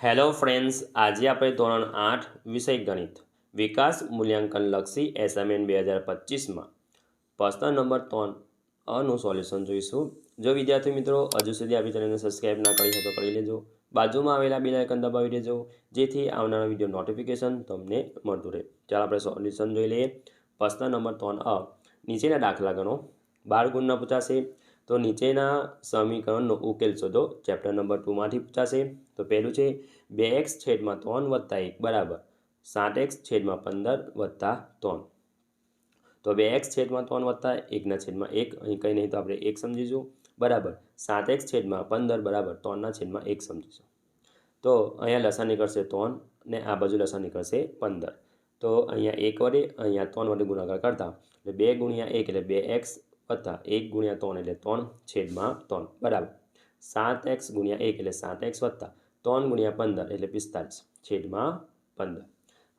Hello friends, આજે આપણે ધોરણ 8 વિષય ગણિત વિકાસ મૂલ્યાંકનલક્ષી એસાઇનમેન્ટ 2025માં પ્રશ્ન નંબર 3નું સોલ્યુશન જોઈશું. જો વિદ્યાર્થી મિત્રો હજુ સુધી આપણી ચેનલને સબસ્ક્રાઇબ ના કરી હોય તો કરી લેજો. બાજુમાં આવેલા બેલ આઇકન દબાવી દેજો, જેથી આવનારા વિડીયો નોટિફિકેશન તમને મળતું રહે. ચાલો આપણે સોલ્યુશન જોઈ લઈએ. પ્રશ્ન નંબર 3 નીચેના દાખલા ગણો. 12 ગુણના પૂછાશે તો નીચેના સમીકરણનો ઉકેલ શોધો. ચેપ્ટર નંબર 2માંથી પૂછાશે. તો પહેલું છે 2x છેદમાં 3 વત્તા 1 બરાબર 7x છેદમાં 15 વત્તા 3. તો 2x છેદમાં 3 વત્તા 1 છેદમાં 1, અહીં કંઈ નહીં તો આપણે 1 સમજીશું, બરાબર 7x છેદમાં 15 બરાબર 3 છેદમાં 1 સમજીશું. તો અહીંયા લસા નીકળશે 3 ને આ બાજુ લસા નીકળશે 15. તો અહીંયા 1 વડે અહીંયા 3 વડે ગુણાકાર કરતા એટલે 2 ગુણ્યા 1 એટલે 2x વત્તા 1 ગુણ્યા 3 એટલે 3 છેદમાં 3 બરાબર 7x ગુણ્યા 1 એટલે 7x વત્તા 3 ગુણ્યા 15 એટલે 45 છેદમાં 15.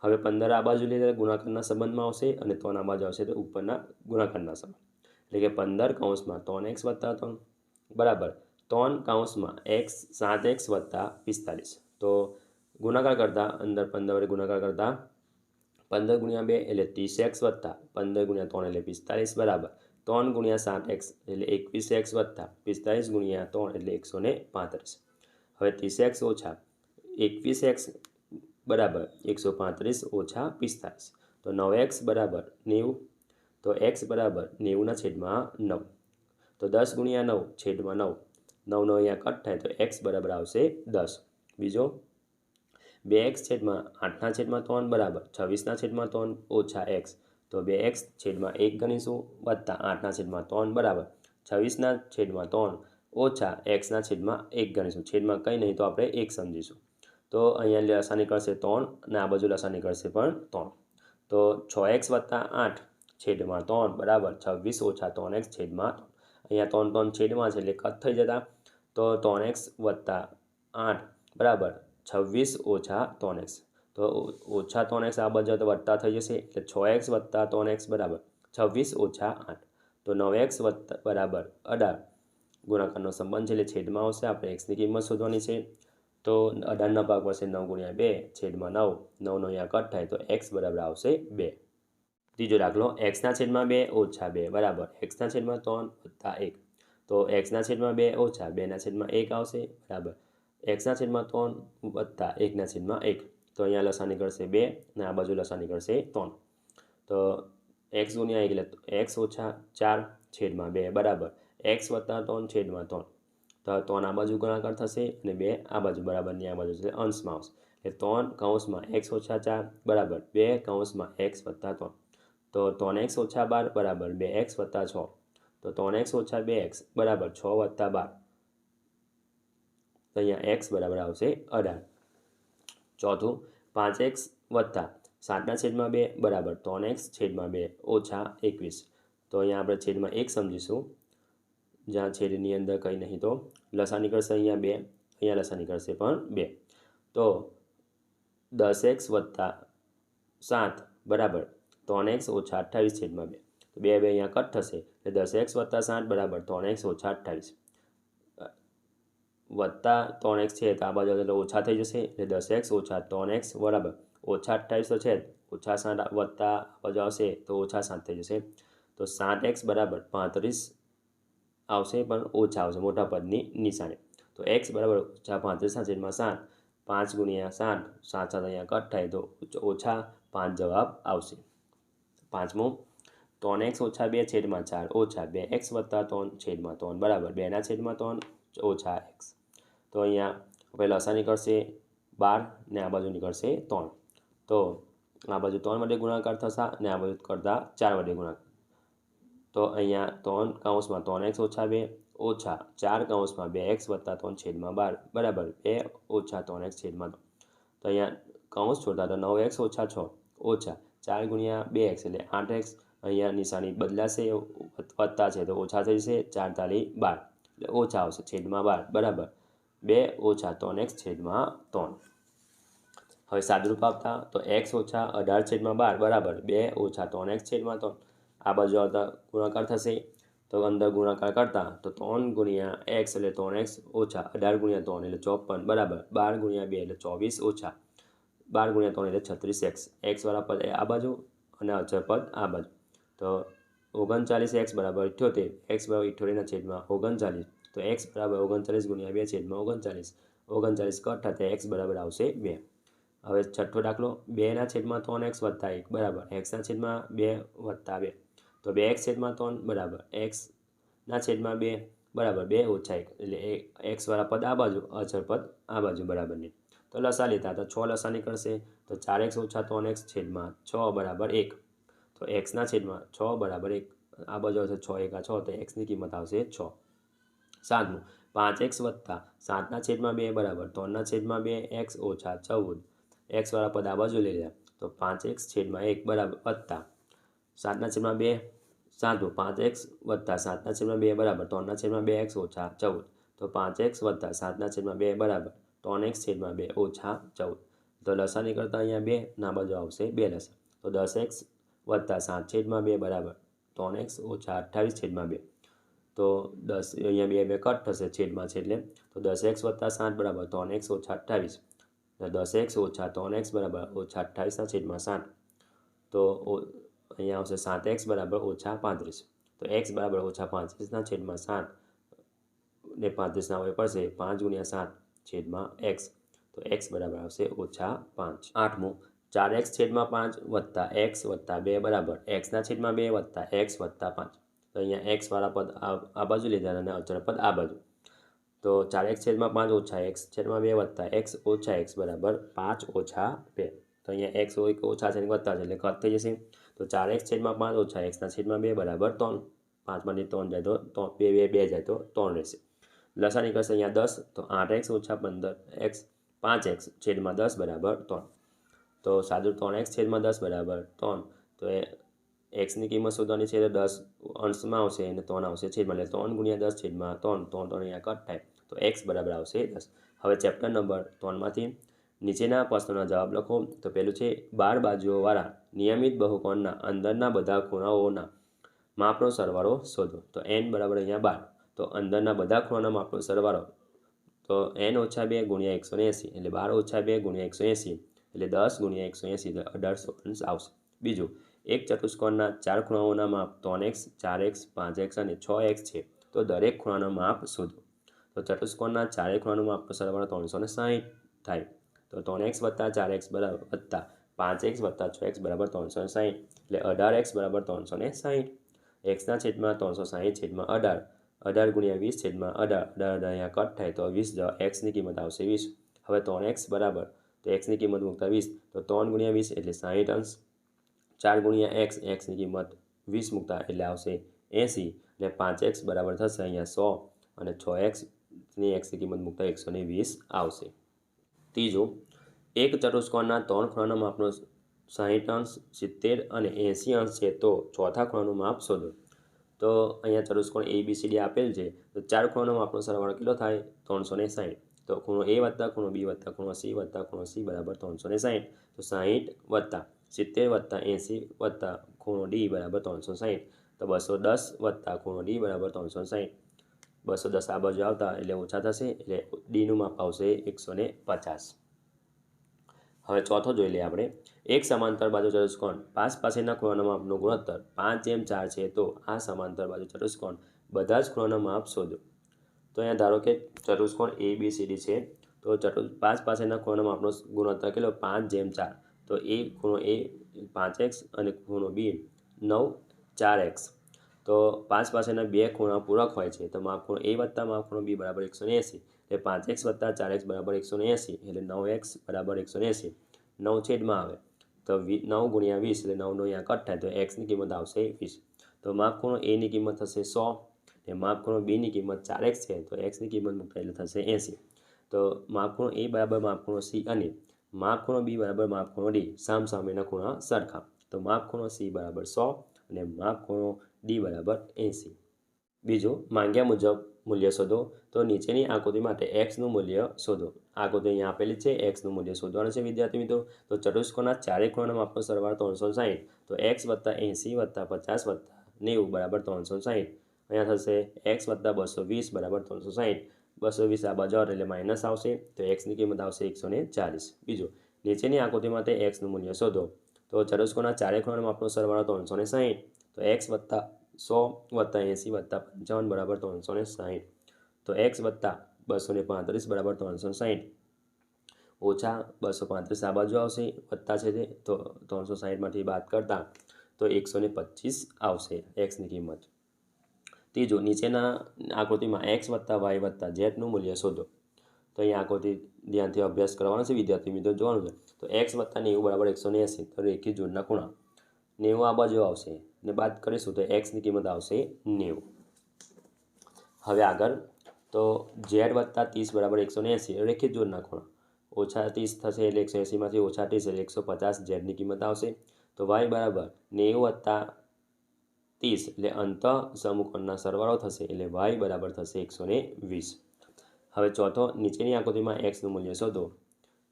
હવે 15 આ બાજુ લઈએ ગુણાકારના સંબંધમાં આવશે અને 3 આ બાજુ આવશે તો ઉપરના ગુણાકારના સંબંધ, એટલે કે 15 કૌંસમાં 3x વત્તા 3 બરાબર 3 કૌંસમાં x 7x વત્તા 45. તો ગુણાકાર કરતાં અંદર 15 વડે ગુણાકાર કરતાં 15 ગુણ્યા 2 એટલે 30x વત્તા 15 ગુણ્યા 3 એટલે 45 બરાબર 3 ગુણ્યા 7x એટલે 21x વત્તા 45 ગુણ્યા 3 એટલે 135. હવે 30x ઓછા 21x બરાબર 135 ઓછા 45. તો 9x બરાબર 90. તો x બરાબર 90 છેદમાં 9. તો 10 ગુણ્યા 9 છેદમાં 9. 9 અહીંયા કટ થાય તો x બરાબર આવશે 10. બીજો 2x છેદમાં 8 છેદમાં 3 બરાબર 26 છેદમાં 3 ઓછા x. તો 2x છેદમાં 1 ગણીશું વત્તા 8 છેદમાં 3 બરાબર 26 છેદમાં 3 ઓછા x છેદમાં 1 ગણીશું. છેદમાં કંઈ નહીં તો આપણે 1 સમજીશું. તો અહીંયા લસા નીકળશે 3 અને આ બાજુ લસા નીકળશે પણ 3. તો 6x વત્તા 8 છેદમાં 3 બરાબર 26 ઓછા 3x છેદમાં 3. અહીંયા 3 3 છેદમાં છે એટલે કટ થઈ જતા. તો 3x વત્તા 8 બરાબર 26 ઓછા 3x. તો ઓછા 3x આ બાજુ તો વત્તા થઈ જશે એટલે 6x વત્તા 3x બરાબર 26 ઓછા 8. તો 9x વત્તા બરાબર 18 ગુણાકારનો સંબંધ છે એટલે છેદમાં આવશે. આપણે xની કિંમત શોધવાની છે. તો 18ના ભાગ પડશે 9 ગુણ્યા 2 છેદમાં 9. 9 અહીંયા કટ થાય તો x બરાબર આવશે 2. ત્રીજો દાખલો xના છેદમાં 2 ઓછા 2 બરાબર xના છેદમાં 3 વત્તા 1. તો xના છેદમાં 2 ઓછા 2ના છેદમાં 1 આવશે બરાબર xના છેદમાં 3 વત્તા 1ના છેદમાં 1. તો અહીંયા લસા નીકળશે 2 અને આ બાજુ લસા નીકળશે 3. તો x ગુણ્યા 1 એટલે x ઓછા 4 છેદમાં 2 બરાબર x વત્તા 3 છેદમાં 3. તો 3 આ બાજુ ગુણાકાર થશે અને 2 આ બાજુ બરાબરની આ બાજુ છે અંશમાં આવશે એટલે 3 કૌંસમાં x ઓછા 4 બરાબર 2 કૌંસમાં x વત્તા 3. તો 3x ઓછા 12 બરાબર 2x વત્તા 6. તો 3x ઓછા 2x બરાબર 6 વત્તા 12. તો અહીંયા x બરાબર આવશે 18. ચોથું 5x વત્તા 7 છેદમાં 2 બરાબર 3x છેદમાં 2 ઓછા 21. તો અહીંયા આપણે છેદમાં 1 સમજીશું, જ્યાં છેદની અંદર કંઈ નહીં તો લસા નીકળશે અહીંયા 2, અહીંયા લસા નીકળશે પણ 2. તો 10x વત્તા 7 બરાબર 3x ઓછા 28 છેદમાં 2. તો 2 અહીંયા કટ થશે એટલે 10x વત્તા 7 બરાબર 3x ઓછા 28 વત્તા 3x છે તો આ બાજુ એટલે ઓછા થઈ જશે એટલે 10x ઓછા 3x બરાબર ઓછા 28 તો છે ઓછા 7 વત્તા બાજુ આવશે તો ઓછા 7 થઈ જશે. તો 7x બરાબર 35 આવશે પણ ઓછા આવશે મોટા પદની નિશાની. તો x બરાબર ઓછા 35 છેદમાં 7. 5 ગુણ્યા 7 7 અહીંયા કટ થાય તો ઓછા 5 જવાબ આવશે. પાંચમું 3x ઓછા 2 છેદમાં 4 ઓછા 2x વત્તા 3 છેદમાં 3 બરાબર 2ના છેદમાં 3 ઓછા x. તો અહીંયા આપણે લસા નીકળશે 12 ને આ બાજુ નીકળશે 3. તો આ બાજુ 3 વડે ગુણાકાર થશે અને આ બાજુ કરતાં 4 વડે ગુણાકાર. તો અહીંયા 3 કૌંસમાં 3x ઓછા 2 ઓછા 4 કૌંસમાં 2x વત્તા 3 છેદમાં 12 બરાબર 2 ઓછા 3x છેદમાં 3. તો અહીંયા કૌંસ છોડતા તો 9x ઓછા 6 ઓછા 4 ગુણ્યા 2x એટલે 8x. અહીંયા નિશાની બદલાશે, વત્તા છે તો ઓછા થઈ જશે 4 તાલી 12 એટલે ઓછા આવશે છેદમાં 12 બરાબર 2 ઓછા 3x છેદમાં 3. હવે સાદુરૂપ આપતા તો x ઓછા 18 છેદમાં 12 બરાબર 2 ઓછા 3x છેદમાં 3. આ બાજુ આવતા ગુણાકાર થશે તો અંદર ગુણાકાર કરતા તો 3 ગુણ્યા એક્સ એટલે 3x ઓછા 18 ગુણ્યા 3 એટલે 54 બરાબર 12 ગુણ્યા 2 એટલે 24 ઓછા 12 ગુણ્યા 3 એટલે 36x એક્સવાળા પદ આ બાજુ અને અચળ પદ આ બાજુ તો 39x બરાબર 78 x બરાબર 78ના છેદમાં 39 તો x બરાબર 39 ગુણ્યા 2 છેદમાં 39 39 કટ થતા x બરાબર આવશે 2 હવે છઠ્ઠો દાખલો 2ના છેદમાં 3x વત્તા 1 બરાબર xના છેદમાં 2 વત્તા 2 તો 2x છેદમાં 3 બરાબર xના છેદમાં 2 બરાબર 2 ઓછા 1 એટલે xવાળા પદ આ બાજુ અચળ પદ આ બાજુ બરાબરની તો લસા લેતા તો 6 લસા નીકળશે તો 4x ઓછા 3x છેદમાં 6 બરાબર 1 તો xના છેદમાં 6 બરાબર 1 આ બાજુ આવશે 6 એકા 6 તો xની કિંમત આવશે 6 સાતમું 5x વત્તા 7ના છેદમાં 2 બરાબર 3ના છેદમાં 2 x ઓછા 14 xવાળા પદ આ બાજુ લઈ રહ્યા તો 5x છેદમાં 1 બરાબર વત્તા 7ના છેદમાં 2 સાતમું 5x વત્તા 7ના છેદમાં 2 બરાબર 3ના છેદમાં 2x ઓછા 14 તો 5x વત્તા 7ના છેદમાં 2 બરાબર 3x છેદમાં 2 ઓછા 14 તો લસા નીકળતા અહીંયા 2 ના બાજુ આવશે 2 લસા તો 10x વત્તા 7 છેદમાં 2 બરાબર 3x ઓછા 28 છેદમાં 2 તો 10 અહીંયા 2 કટ થશે છેદમાં છે એટલે તો 10x વત્તા 7 બરાબર 3x ઓછા 28 તો 10x ઓછા 3x બરાબર ઓછા 28ના છેદમાં 7 તો અહીંયા આવશે 7x બરાબર ઓછા 35 તો x બરાબર ઓછા 35ના છેદમાં 7 ને 35ના હોય પડશે 5 ગુણ્યા 7 છેદમાં x તો x બરાબર આવશે ઓછા 5 આઠમું 4x છેદમાં 5 વત્તા x વત્તા 2 બરાબર xના છેદમાં 2 વત્તા x વત્તા 5 તો અહીંયા xવાળા પદ આ બાજુ લીધા અને અચળ પદ આ બાજુ તો 4x છેદમાં 5 ઓછા x છેદમાં 2 વત્તા x ઓછા x બરાબર 5 ઓછા 2 તો અહીંયા x ઓછા છે અને વત્તા છે એટલે કટ થઈ જશે તો 4x છેદમાં 5 ઓછા xના છેદમાં 2 બરાબર 3 5માંથી 3 જાય તો 2 જાય તો 3 રહેશે લસા નીકળશે અહીંયા 10 તો 8x ઓછા 15x 5x છેદમાં 10 બરાબર 3 તો સાદું 3x છેદમાં 10 બરાબર 3 તો એ xની કિંમત શોધવાની છે તો 10 અંશમાં આવશે અને 3 આવશે છેદમાં એટલે 3 ગુણ્યા 10 છેદમાં 3 3 અહીંયા કટ થાય તો x બરાબર આવશે 10 હવે ચેપ્ટર નંબર 3માંથી નીચેના પ્રશ્નોના જવાબ લખો તો પહેલું છે 12 બાજુઓવાળા નિયમિત બહુકોણના અંદરના બધા ખૂણાઓના માપનો સરવાળો શોધો તો n બરાબર અહીંયા 12 તો અંદરના બધા ખૂણાના માપનો સરવાળો તો n ઓછા 2 ગુણ્યા 180 એટલે 12 ઓછા 2 ગુણ્યા 180 એટલે 10 ગુણ્યા 180 એટલે 1800 અંશ આવશે બીજું એક ચતુષ્કોણના 4 ખૂણાઓના માપ 3x 4x 5x અને 6x છે તો દરેક ખૂણાનું માપ શોધો તો ચતુષ્કોણના ચારેય ખૂણાનું માપનો સરવાળો 360 થાય તો 3x વત્તા 4x બરાબર વત્તા 5x વત્તા 6x બરાબર 360 એટલે 18x બરાબર 360 xના છેદમાં 360 છેદમાં 18 18 ગુણ્યા 20 છેદમાં 18 18 અહીંયા કટ થાય તો 20 xની કિંમત આવશે 20 હવે 3x બરાબર તો xની કિંમત મૂકતા 20 તો 3 ગુણ્યા 20 એટલે 60 અંશ 4 ગુણ્યા xની કિંમત 20 મૂકતા એટલે આવશે 80 એટલે 5x બરાબર થશે અહીંયા 100 અને 6xની xની કિંમત મૂકતા 120 આવશે ત્રીજું એક ચતુષ્કોણના 3 ખૂણાના માપનો 60 અંશ 70 અને 80 અંશ છે તો ચોથા ખૂણાનું માપ શોધો તો અહીંયા ચતુષ્કોણ ABCD આપેલ છે તો 4 ખૂણાનો માપનો સરવાળો કેટલો થાય 360 તો ખૂણો A વત્તા ખૂણો B વત્તા ખૂણો C વત્તા ખૂણો C બરાબર 360 તો 60 વત્તા 70 વત્તા 80 વત્તા ખૂણો D બરાબર 360 તો 210 વત્તા ખૂણો D બરાબર 360 210 આ બાજુ આવતા એટલે ઓછા થશે એટલે Dનું માપ આવશે 150 હવે ચોથો જોઈ લઈએ આપણે એક સમાંતર બાજુ ચતુષ્કોણ પાસેના ખૂણાના માપનો ગુણોત્તર 5:4 છે તો આ સમાંતર બાજુ ચતુષ્કોણ બધા જ ખૂણાના માપ શોધો તો અહીંયા ધારો કે ચતુષ્કોણ ABCD છે તો પાસેના ખૂણાના માપનો ગુણોત્તર કેટલો 5:4 તો એ ખૂણો A 5x અને ખૂણો B 9 4x તો પાસેના બે ખૂણા પૂરક હોય છે તો માપ ખૂણો A વત્તા માપ ખૂણો B બરાબર 180 એટલે 5x વત્તા 4x બરાબર 180 એટલે 9x બરાબર 180 9 છેદમાં આવે તો 9 ગુણ્યા 20 એટલે 9નો અહીંયા કટ થાય તો xની કિંમત આવશે 20 તો માપ ખૂણો Aની કિંમત થશે 100 અને માપ ખૂણો Bની કિંમત 4x છે તો xની કિંમત મૂકતા એટલે થશે 80 તો માપ ખૂણો A બરાબર માપ ખૂણો C અને માપ ખૂણો B બરાબર માપ ખૂણો D સામસામેના ખૂણા સરખા તો માપ ખૂણો C બરાબર 100 અને માપ ખૂણો D બરાબર 80 બીજું માંગ્યા મુજબ મૂલ્ય શોધો તો નીચેની આકૃતિ માટે xનું મૂલ્ય શોધો આકૃતિ અહીંયા આપેલી છે xનું મૂલ્ય શોધવાનું છે વિદ્યાર્થી મિત્રો તો ચતુષ્કોણના ચારેય ખૂણાના માપનો સરવાળો 360 તો x વત્તા 80 વત્તા 50 વત્તા 90 બરાબર 360 અહીંયા થશે એક્સ વત્તા 220 બરાબર 360. 220 આ બાજુ એટલે માઇનસ આવશે, તો એક્સની કિંમત આવશે 140. બીજું, નીચેની આકૃતિ માટે એક્સનું મૂલ્ય શોધો. તો ચતુષ્કોણના ચારે ખૂણાના માપનો સરવાળો 360, તો એક્સ વત્તા 100 વત્તા 80 વત્તા 55 બરાબર 360. તો એક્સ વત્તા 235 બરાબર 360 ઓછા 235 આ બાજુ આવશે, વત્તા છે તે, તો 360માંથી બાદ કરતા તો 125 આવશે એક્સની કિંમત. ત્રીજું, નીચેના આકૃતિમાં એક્સ વત્તા વાય વત્તા ઝેડનું મૂલ્ય શોધો. તો અહીંયા આકૃતિ ધ્યાનથી અભ્યાસ કરવાનો છે, વિદ્યાર્થી મિત્રો જોવાનું છે. તો એક્સ વત્તા 90 બરાબર 180, તો રેખીય જોડના ખૂણા 90 આ બાજુ આવશે ને બાદ કરીશું તો એક્સની કિંમત આવશે 90. હવે આગળ, તો ઝેડ વત્તા 30 બરાબર 180 રેખીય જોડના ખૂણા ઓછા 30 થશે એટલે 180માંથી ઓછા 30 એટલે 150 ઝેડની કિંમત આવશે. તો વાય બરાબર 90 વત્તા 30 એટલે અંત સમૂહકોણના સરવાળો થશે એટલે વાય બરાબર થશે 120. હવે ચોથો, નીચેની આકૃતિમાં એક્સનું મૂલ્ય શોધો.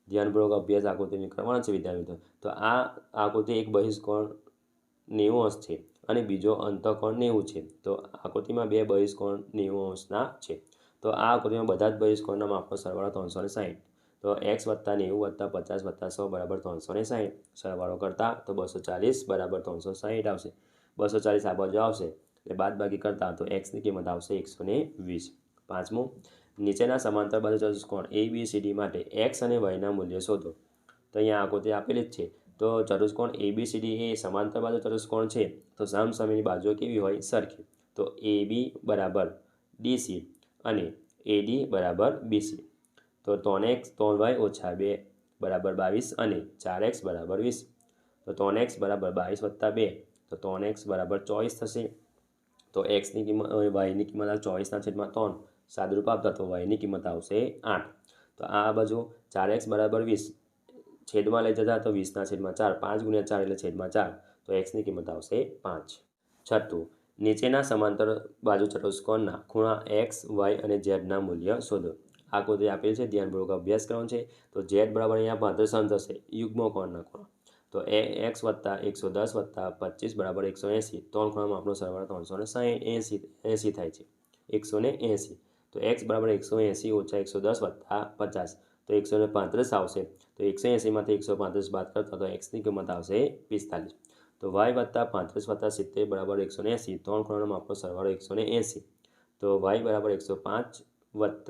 ધ્યાનપૂર્વક અભ્યાસ આકૃતિને કરવાનો છે વિદ્યાર્થી મિત્રો. તો આ આકૃતિ એક બહિષ્કોણ 90° છે અને બીજો અંતઃકોણ 90 છે. તો આકૃતિમાં બે બહિષ્કોણ 90°ના છે. તો આ આકૃતિમાં બધા જ બહિષ્કોણના માપનો સરવાળો 360. તો એક્સ વત્તા 90 વત્તા 50 વત્તા 100 બરાબર 360. સરવાળો કરતા તો 240 બરાબર 360 આવશે. 240 આ બાજુ આવશે એટલે બાદબાકી કરતા તો એક્સની કિંમત આવશે 120. પાંચમું, નીચેના સમાંતર બાજુ ચતુષ્કોણ ABCD માટે એક્સ અને વાયના મૂલ્ય શોધો. તો અહીંયા આકૃતિ આપેલી જ છે. તો ચતુષ્કોણ ABCD એ સમાંતર બાજુ ચતુષ્કોણ છે, તો સામસામેની બાજુઓ કેવી હોય? સરખી. તો AB બરાબર DC અને AD બરાબર BC. તો 3x 3y ઓછા 2 બરાબર 22 અને 4x બરાબર 20. તો 3x બરાબર 22 વત્તા 2, તો 3x બરાબર 24 થશે. તો એક્સની કિંમત વાયની કિંમત 24/3 સાદુરૂપ આપતા તો વાયની કિંમત આવશે 8. તો આ બાજુ 4x બરાબર 20 છેદમાં લઈ જતા તો 20/4, 5 × 4 એટલે છેદમાં 4, તો એક્સની કિંમત આવશે 5. છઠ્ઠું, નીચેના સમાંતર બાજુ ચતુષ્કોણના ખૂણા એક્સ વાય અને ઝેડના મૂલ્ય શોધો. આકૃતિ આપેલ છે, ધ્યાનપૂર્વક અભ્યાસ કરવાનો છે. તો ઝેડ બરાબર અહીંયા 35 થશે યુગ્મ કોણના ખૂણા. તો એક્સ વત્તા 110 વત્તા 25 બરાબર 180. ત્રણ ખૂણામાં આપણો સરવાળો 380 થાય છે, 180. તો એક્સ બરાબર 180 ઓછા 110 વત્તા 50, તો 135 આવશે. તો 180માંથી 135 બાદ કરતા તો એક્સની કિંમત આવશે 45. તો વાય વત્તા 35 વત્તા 70 બરાબર 180. ત્રણ ખૂણામાં આપણો સરવાળો 180. તો વાય બરાબર 105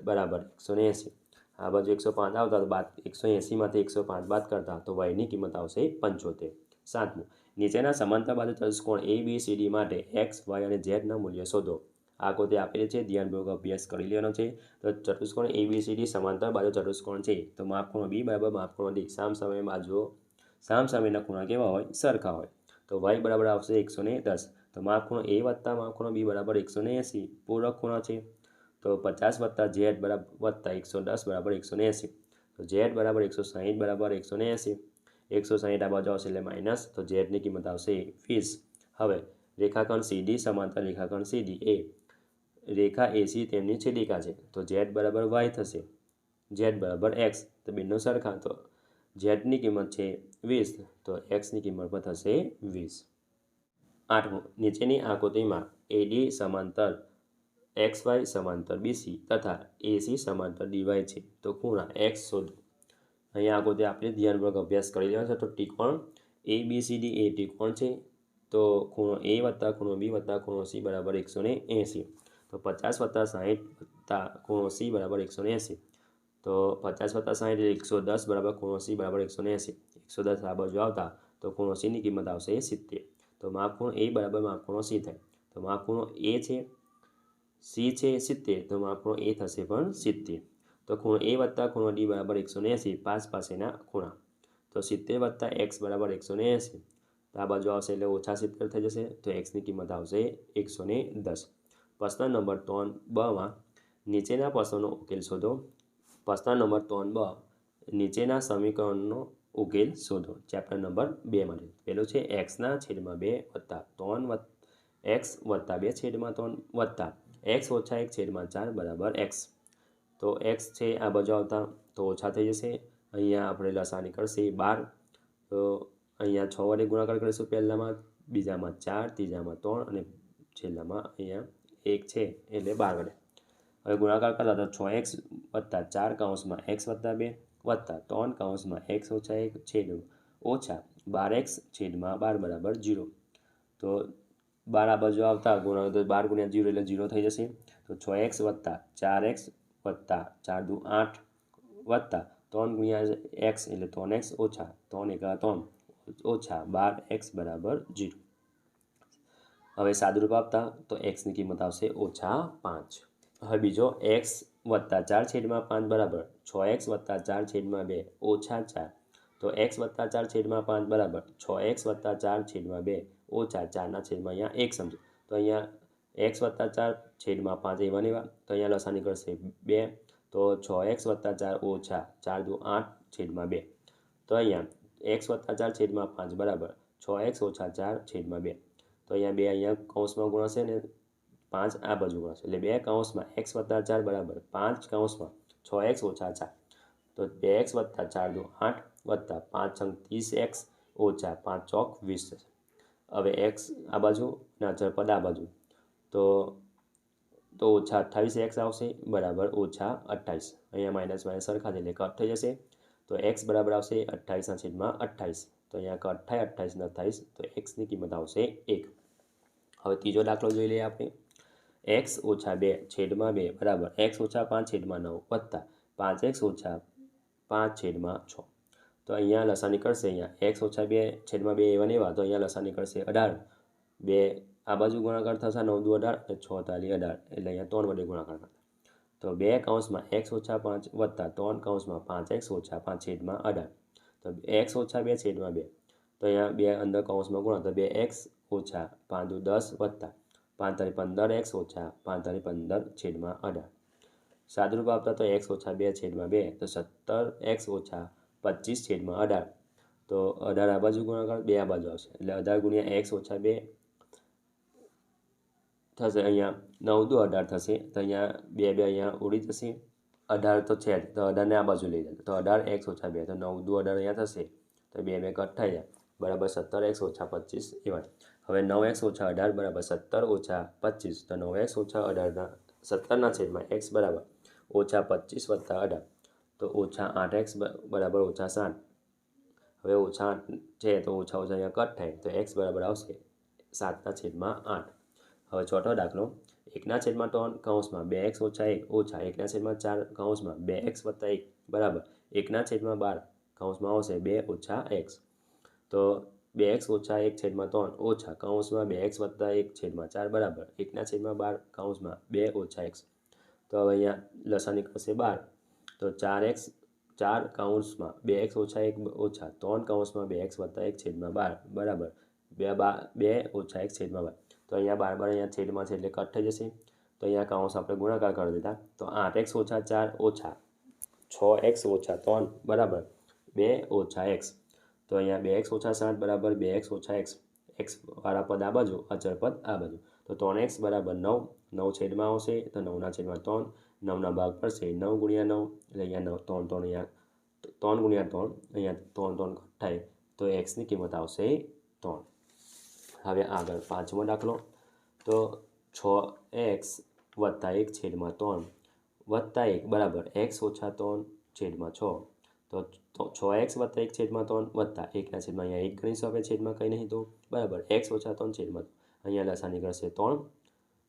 બરાબર 180. આ બાજુ 105 આવતા તો બાદ 180માંથી 105 બાદ કરતા તો વાયની કિંમત આવશે 75. સાતમું, નીચેના સમાંતર બાજુ ચતુષ્કોણ ABCD માટે એક્સ વાય અને ઝેડના મૂલ્ય શોધો. આકૃતિ આપેલી છે, ધ્યાનપૂર્વક અભ્યાસ કરી લેવાનો છે. તો ચતુષ્કોણ ABCD સમાંતર બાજુ ચતુષ્કોણ છે. તો માપખૂણો B બરાબર માપખૂણો D. સામસામે બાજુઓ સામસામેના ખૂણા કેવા હોય? સરખા હોય. તો વાય બરાબર આવશે 110. તો માપખૂણો A વત્તા માપખૂણો B બરાબર 180 પૂરક ખૂણા છે. તો 50 વત્તા ઝેડ બરાબર વત્તા 110 બરાબર 180. તો ઝેડ બરાબર 160 બરાબર 180. 160 આ બાજુ આવશે એટલે માઇનસ, તો ઝેડની કિંમત આવશે 20. હવે રેખાખંડ CD સમાંતર રેખાખંડ CD એ રેખા AC તેમની છેદિકા છે. તો ઝેડ બરાબર વાય થશે, ઝેડ બરાબર એક્સ, તો બંને સરખા. તો ઝેડની કિંમત છે 20, તો એક્સની કિંમત પણ થશે 20. આઠમું, નીચેની આકૃતિમાં AD સમાંતર XY સમાંતર BC તથા AC સમાંતર DY છે. તો ખૂણા એક્સ શોધો. અહીંયા આકૃતિ આપણે ધ્યાનપૂર્વક અભ્યાસ કરી લેવાનો છે. તો ત્રિકોણ ABCD એ ત્રિકોણ છે. તો ખૂણો A વત્તા ખૂણો B વત્તા ખૂણો C બરાબર 180. તો 50 વત્તા 60 વત્તા ખૂણો C બરાબર 180. તો 50 વત્તા 60 એટલે 110 બરાબર ખૂણો C બરાબર 180. 110 આ બાજુ આવતા તો ખૂણો Cની કિંમત આવશે 70. તો માપખૂણો A બરાબર માપખૂણો C થાય. તો માપખૂણો A છે, C છે 70, તો માપખૂણો A થશે પણ 70. તો ખૂણો A વત્તા ખૂણો D બરાબર 180, પાસ પાસેના ખૂણા. તો 70 વત્તા x બરાબર 180. તો આ બાજુ આવશે એટલે ઓછા 70 થઈ જશે. તો એક્સની કિંમત આવશે 110. પ્રશ્ન નંબર 3b નીચેના પ્રશ્નોનો ઉકેલ શોધો. પ્રશ્ન નંબર 3b નીચેના સમીકરણનો ઉકેલ શોધો. ચેપ્ટર નંબર 2 માટે પહેલું છે x/2 વત્તા 3 x વત્તા 2/3 વત્તા x ઓછા 1/4 બરાબર x. તો x છે આ બાજુ આવતા તો ઓછા થઈ જશે. અહીંયા આપણે લસા નીકળશે 12. તો અહીંયા 6 વડે ગુણાકાર કરીશું, પહેલામાં, બીજામાં 4, ત્રીજામાં 3 અને છેલ્લામાં અહીંયા 1 છે એટલે 12 વડે. હવે ગુણાકાર કરતા તો 6x વત્તા 4 કૌંસમાં x વત્તા 2 વત્તા 3 કૌંસમાં x ઓછા 1 છેદ ઓછા 12x છેદમાં 12 બરાબર 0. તો 12 આ બાજુ આવતા ગુણાકાર તો 12 ગુણ્યા 0 એટલે 0 થઈ જશે. તો 6x વત્તા 4x વત્તા 4 દુ 8 વત્તા 3 ગુણ્યા x એટલે 3x ઓછા 3 એકા 3 ઓછા 12x બરાબર 0. હવે સાદુરૂપ આપતા તો xની કિંમત આવશે -5. હવે બીજો x વત્તા 4 છેદમાં 5 બરાબર 6x વત્તા 4 છેદમાં 2 ઓછા 4. તો x વત્તા 4 છેદમાં 5 બરાબર 6x વત્તા 4 છેદમાં 2 ઓછા 4ના છેદમાં અહીંયા 1 સમજો. તો અહીંયા x વત્તા 4 છેદમાં 5 એવા ને એવા. તો અહીંયા લસા નીકળશે 2. તો 6x વત્તા 4 ઓછા 4 દુ 8 છેદમાં 2. તો અહીંયા x વત્તા 4 છેદમાં 5 બરાબર 6x ઓછા 4 છેદમાં 2. તો અહીંયા 2 અહીંયા કૌંસમાં ગુણાશે ને 5 આ બાજુ ગુણાશે એટલે 2 કૌંસમાં x વત્તા 4 બરાબર 5 કૌંસમાં 6x ઓછા 4. તો 2x વત્તા 4 દુ 8 વત્તા 5 અંક 30x ઓછા 5 ચોક 20 થશે. હવે x આ બાજુ ને અચળ પદ આ બાજુ તો ઓછા 28x આવશે બરાબર ઓછા 28. અહીંયા માઇનસ માઇનસ સરખા છે એટલે કટ થઈ જશે. તો x બરાબર આવશે 28ના છેદમાં 28. તો અહીંયા કટ થાય 28 ને 28 તો xની કિંમત આવશે 1. હવે ત્રીજો દાખલો જોઈ લઈએ આપણે. x ઓછા 2 છેદમાં 2 બરાબર x ઓછા 5 છેદમાં 9 વત્તા 5x ઓછા 5 છેદમાં 6. તો અહીંયા લસા નીકળશે અહીંયા x ઓછા 2 છેદમાં 2 એવા ને એવા. તો અહીંયા લસા નીકળશે 18. 2 આ બાજુ ગુણાકાર થશે 9 દુ 18 અને 6 તાલી 18 એટલે અહીંયા 3 વડે ગુણાકાર કરતા. તો 2 કૌંસમાં x ઓછા 5 વત્તા 3 કૌંસમાં 5x ઓછા 5 છેદમાં 18. તો x ઓછા 2 છેદમાં 2. તો અહીંયા 2 અંદર કૌંસમાં ગુણા તો 2x ઓછા 5 દુ 10 વત્તા 5 તારી 15x ઓછા 5 તારી 15 છેદમાં 18. સાદુરૂપ આપતા તો x ઓછા 2 છેદમાં 2 તો 17x ઓછા 25 છેદમાં 18. તો 18 આ બાજુ ગુણાકાર 2 આ બાજુ આવશે એટલે 18 ગુણ્યા x ઓછા 2 થશે. અહીંયા 9 દુ 18 થશે તો અહીંયા 2 2 અહીંયા ઉડી જશે. 18 તો છે તો 18ને આ બાજુ લઈ જાય તો 18x ઓછા 2 તો 9 દુ 18 અહીંયા થશે તો 2 2 કટ થઈ જાય બરાબર 17x ઓછા 25 એવા. હવે 9x ઓછા 18 બરાબર 17 ઓછા 25. તો 9x ઓછા 18ના 17ના છેદમાં x બરાબર ઓછા 25 વત્તા 18 તો ઓછા 8x બરાબર ઓછા 7. હવે ઓછા 8 છે તો ઓછા ઓછા અહીંયા કટ થાય તો x બરાબર આવશે 7ના છેદમાં 8. હવે ચોથો દાખલો 1ના છેદમાં 3 કૌંસમાં 2x ઓછા 1 ઓછા 1ના છેદમાં 4 કૌંસમાં 2x વત્તા 1 બરાબર 1ના છેદમાં 12 કૌંસમાં આવશે 2 ઓછા x. તો 2x ઓછા 1 છેદમાં 3 ઓછા કૌંસમાં 2x વત્તા 1 છેદમાં 4 બરાબર 1ના છેદમાં 12 કૌંસમાં 2 ઓછા x. તો હવે અહીંયા લસા નીકળશે 12. તો 4x 4 કૌંસમાં 2x ઓછા 1 ઓછા 3 કૌંસમાં 2x વત્તા 1 છેદમાં 12 બરાબર 2 ઓછા 1 છેદમાં 12. તો અહીંયા 12 અહીંયા છેદમાં છે એટલે કટ થઈ જશે. તો અહીંયા કૌંસ આપણે ગુણાકાર કરી દીધા તો 8x ઓછા 4 ઓછા 6x ઓછા 3 બરાબર 2 ઓછા x. તો અહીંયા 2x ઓછા 7 બરાબર 2x ઓછા x. xવાળા પદ આ બાજુ અચળ પદ આ બાજુ. તો 3x બરાબર 9 9 છેદમાં આવશે તો 9ના છેદમાં 3 9ના ભાગ પડશે 9 ગુણ્યા 9 એટલે અહીંયા 9 3 3 અહીંયા 3 ગુણ્યા 3 અહીંયા 3 3 કટ થાય તો xની કિંમત આવશે 3. હવે આગળ પાંચમો દાખલો તો 6x વત્તા 1 છેદમાં 3 વત્તા 1 બરાબર x ઓછા 3 છેદમાં 6. તો 6x વત્તા 1 છેદમાં 3 વત્તા 1ના છેદમાં અહીંયા 1 ગણીશું આપણે છેદમાં કંઈ નહીં તો બરાબર x ઓછા 3 છેદમાં અહીંયા લસા નીકળશે 3.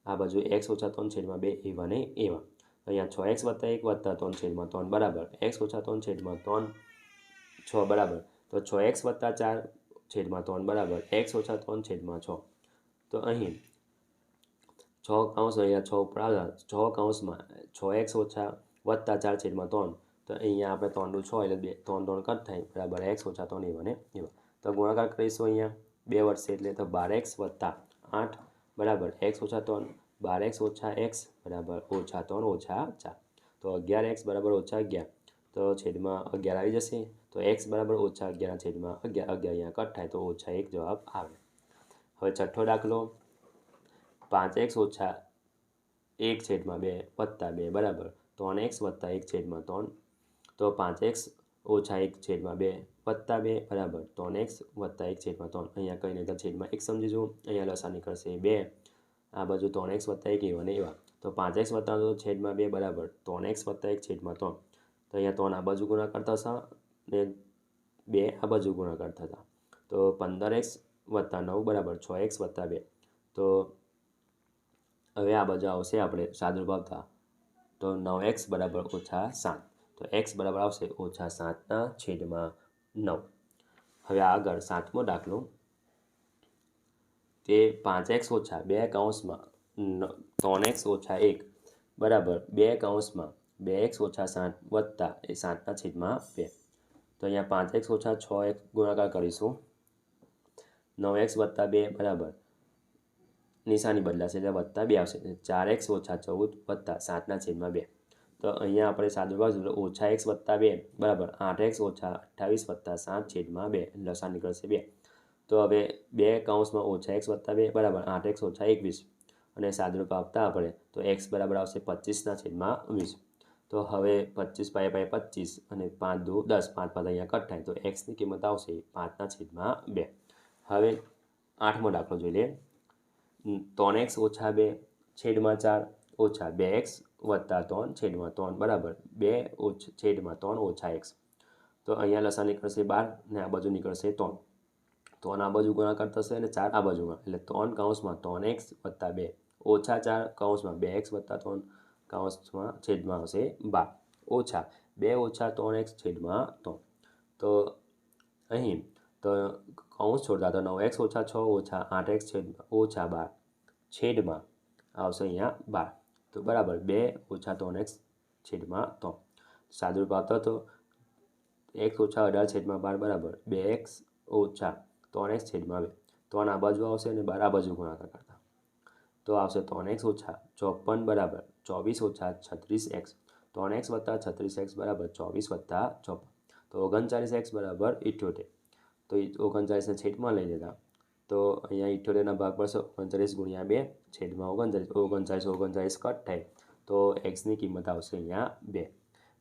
આ બાજુ x ઓછા 3 છેદમાં 2 એવા ને એવા. અહીંયા 6x વત્તા 1 વત્તા 3 છેદમાં 3 બરાબર x ઓછા 3 છેદમાં 3 6 બરાબર. તો 6x વત્તા 4 છેદમાં 3 બરાબર x ઓછા 3 છેદમાં 6. તો અહીં 6 કૌંસ અહીંયા 6 ઉપર આવ્યા 6 કૌંસમાં 6x ઓછા વત્તા 4 છેદમાં 3 તો અહીંયા આપણે 3 દુ 6 એટલે 3 3 કટ થાય બરાબર x ઓછા 3 એવા ને એવા. તો ગુણાકાર કરીશું અહીંયા 2 વધશે એટલે તો 12x વત્તા 8 બરાબર x ઓછા 3 12x ઓછા x બરાબર ઓછા 3 ઓછા 4. તો 11x બરાબર ઓછા 11 તો છેદમાં 11 આવી જશે. તો x બરાબર ઓછા 11 છેદમાં 11 અહીંયા કટ થાય તો ઓછા 1 જવાબ આવે. હવે છઠ્ઠો દાખલો 5x ઓછા 1 છેદમાં 2 વત્તા 2 બરાબર 3x વત્તા 1 છેદમાં 3. તો 5x ઓછા 1 છેદમાં 2 વત્તા 2 બરાબર 3x વત્તા 1 છેદમાં 3 અહીંયા કંઈ નહીં તો છેદમાં 1 સમજીશું. અહીંયા લસા નીકળશે 2 આ બાજુ 3x વત્તા 1 એવા ને એવા તો 5x વત્તા 2 બરાબર 3x વત્તા 1 છેદમાં 3 તો અહીંયા 3 આ બાજુ ગુણાકાર થશે ને 2 આ બાજુ ગુણાકાર થતા તો 15x વત્તા 9 બરાબર 6x વત્તા 2 તો હવે આ બાજુ આવશે આપણે સાદુરૂપ આવતા તો 9x બરાબર -7 તો x બરાબર આવશે -7 છેદમાં 9 હવે આગળ 7મો દાખલો તે 5x ઓછા 2 કૌંસમાં 3x ઓછા 1 બરાબર 2 કૌંસમાં 2x ઓછા 7 વત્તા એ 7 છેદમાં 2 તો અહીંયા 5x ઓછા 6x ગુણાકાર કરીશું 9x વત્તા 2 બરાબર નિશાની બદલાશે એટલે વત્તા 2 આવશે 4x ઓછા 14 વત્તા 7 છેદમાં 2 તો અહીંયા આપણે સાદું બાજુ ઓછા x વત્તા 2 બરાબર 8x ઓછા 28 વત્તા 7 છેદમાં 2 લસાઅ નીકળશે 2 તો હવે 2 કૌંસમાં ઓછા x વત્તા 2 બરાબર 8x ઓછા 21 અને સાદુરૂપ આપતા આપણે તો x બરાબર આવશે 25 છેદમાં 20 તો હવે 25 પાયા 25 અને 5 2 10 5 5 અહીંયા કટ થાય તો xની કિંમત આવશે 5 છેદમાં 2 હવે 8મો દાખલો જોઈ લઈએ 3x ઓછા 2 છેદમાં 4 ઓછા 2x વત્તા 3 છેદમાં 3 બરાબર 2 છેદમાં 3 ઓછા x તો અહીંયા લસાઅ નીકળશે 12 ને આ બાજુ નીકળશે 3 3 આ બાજુ ગુણાકાર થશે અને 4 આ બાજુમાં એટલે 3 કૌંસમાં 3x વત્તા 2 ઓછા 4 કૌંસમાં 2x વત્તા 3 કૌંસમાં છેદમાં આવશે 12 ઓછા 2 ઓછા 3x છેદમાં 3 તો અહીં તો કૌંસ છોડતા તો 9x ઓછા 6 ઓછા 8x છેદમાં ઓછા 12 છેદમાં આવશે અહીંયા 12 તો બરાબર 2 ઓછા 3x છેદમાં 3 સાદુરૂપ આવતા તો x ઓછા 18 છેદમાં 12 બરાબર 2x ઓછા 3x છેદમાં 2 3 આ બાજુ આવશે અને 12 આ બાજુ ગુણાકાર કરતા તો આવશે 3x ઓછા 54 બરાબર 24 ઓછા 36x 3x વત્તા 36x બરાબર 24 વત્તા 54 તો 39x બરાબર 78 તો 39ને છેદમાં લઈ લેતા તો અહીંયા 78ના ભાગ પડશે 39 ગુણ્યા 2 છેદમાં 39 કટ થાય તો xની કિંમત આવશે અહીંયા 2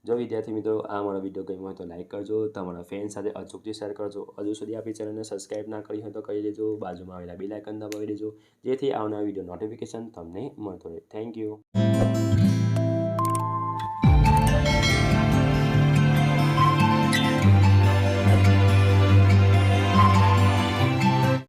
જો વિદ્યાર્થી મિત્રો આ મારો વિડીયો ગમ્યો હોય તો લાઈક કરજો તમારા ફ્રેન્ડ સાથે અચૂકથી શેર કરજો હજુ સુધી આપણી ચેનલને સબસ્ક્રાઈબ ના કરી હોય તો કરી દેજો બાજુમાં આવેલા બેલ આઇકન દબાવી દેજો જેથી આવનારા વિડીયો નોટિફિકેશન તમને મળતો રહે થેન્ક યુ